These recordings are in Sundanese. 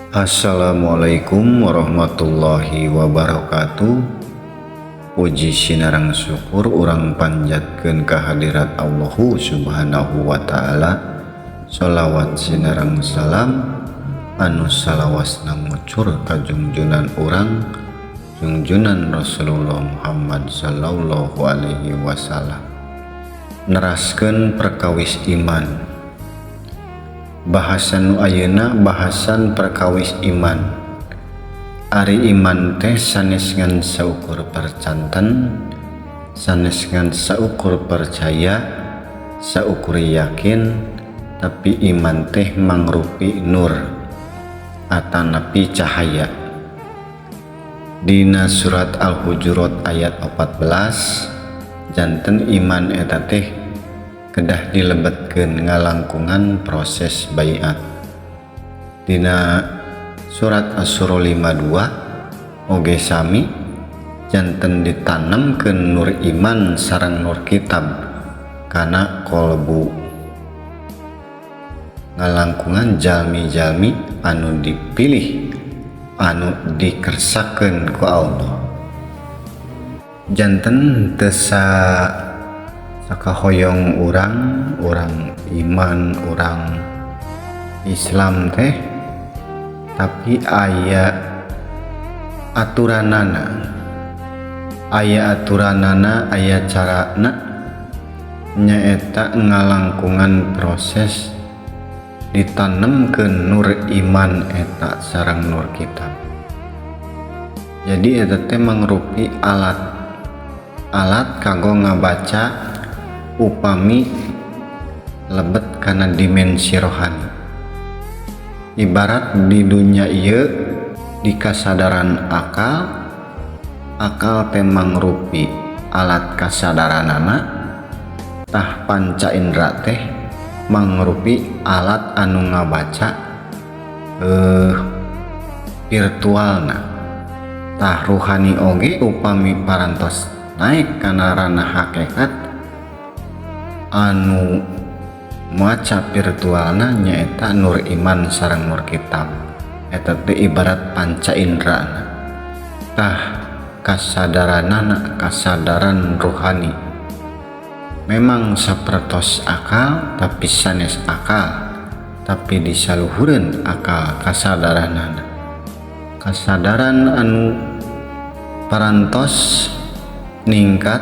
Assalamualaikum warahmatullahi wabarakatuh. Puji sinarang syukur urang panjatkeun ka hadirat Allah Subhanahu wa ta'ala. Sholawat sinarang salam anu salawasna ngucur ka junjunan urang junjunan Rasulullah Muhammad sallallahu alaihi wasallam. Neraskeun perkawis iman. Bahasan nu ayeuna bahasan perkawis iman. Ari iman teh sanes ngan saukur percanten, sanes ngan saukur percaya, saukur yakin, tapi iman teh mangrupi nur atanapi cahaya. Dina surat Al-Hujurat ayat 14 janten iman eta teh kedah dilebetkeun ngalangkungan proses baiat. Dina surat Asy-Syura 52 oge sami janten ditanamkeun nur iman sareng nur kitab kana kolbu ngalangkungan jalmi-jalmi anu dipilih anu dikersakeun ku Allah. Janten teu sakahoyong urang iman urang Islam teh tapi aya aturanana aya carana nyaeta ngalangkungan proses ditanemkeun nur iman eta sareng nur kitab. Jadi eta teh mangrupi alat kanggo ngabaca upami lebet kana dimensi rohani. Ibarat di dunia ieu di kasadaran akal teh mangrupi alat kasadaranana, tah panca indra teh mangrupi alat anu ngabaca virtualna. Tah ruhani oge upami parantos naik kana ranah hakikat anu maca virtualna nyaeta nur iman sareng nur kitab. Eta teh ibarat panca indrana. Tah kasadaran ruhani memang sapertos akal tapi sanes akal, tapi disaluhureun akal kasadaranana. Kasadaran anu parantos ningkat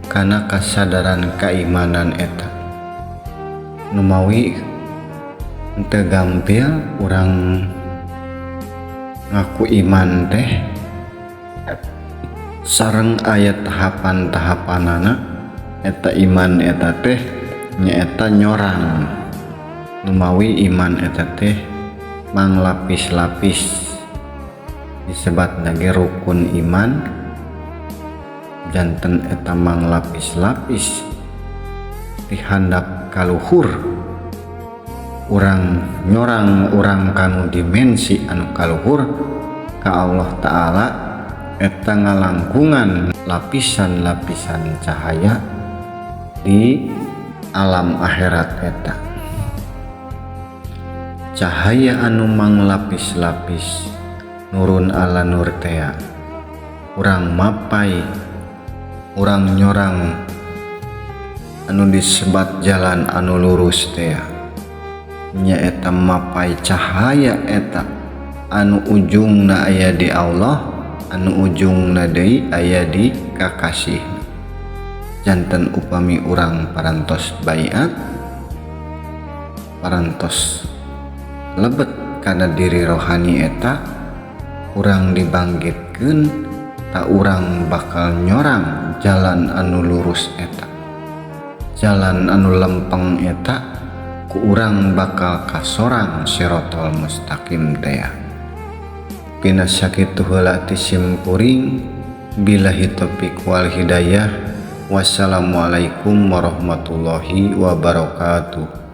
karena kasadaran keimanan eta numawi teu gampil urang ngaku iman teh sareng aya tahapan-tahapanana. Eta iman eta teh nyaeta nyorang numawi iman eta teh manglapis-lapis disebat lagi rukun iman. Janten eta manglapis-lapis dihandap kaluhur urang nyorang urang kanu dimensi anu kaluhur ka Allah Ta'ala. Eta ngalangkungan lapisan-lapisan cahaya di alam akhirat eta. Cahaya anu manglapis-lapis nurun ala nur tea urang mapai urang nyorang anu disebat jalan anu lurus teh nyaeta mapai cahaya eta anu ujungna aya di Allah, anu ujungna deui aya di kakasih. Janten upami urang parantos baiat, parantos lebet kana diri rohani eta, urang dibangkitkeun tak urang bakal nyorang jalan anu lurus eta, jalan anu lempeng eta ku urang bakal kasorang sirotol mustaqim teh. Pina sakitu heula ti simkuring, billahi taufiq wal hidayah. Wassalamualaikum warahmatullahi wabarakatuh.